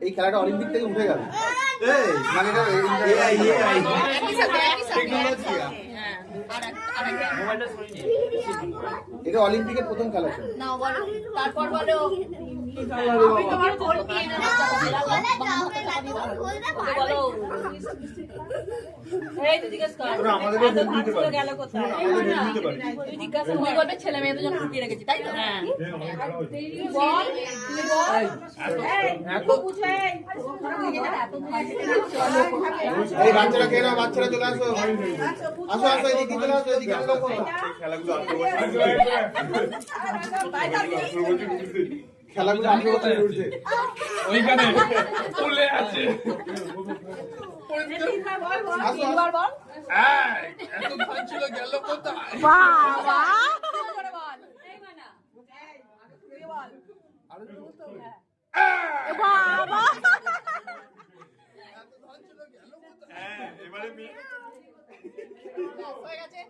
এই খেলাটা অলিম্পিক থেকে উঠে গেল। এটা অলিম্পিকের প্রথম খেলা ছিল। তারপর বলো ছেলে মেয়েদের জন্য লুকিয়ে রেখেছি, তাই তো? এই বাচ্চারা কে না, বাচ্চারা চলে আসো, আসো আসো, এদিকে চলে আসো, এদিকে চলে আসো। খেলাগুলো 18 বছর উঠছে ওইখানে চলে আছে। এত ধান ছিল গেল কোথায়? বাবা বাবা এবারে হয়ে গেছে।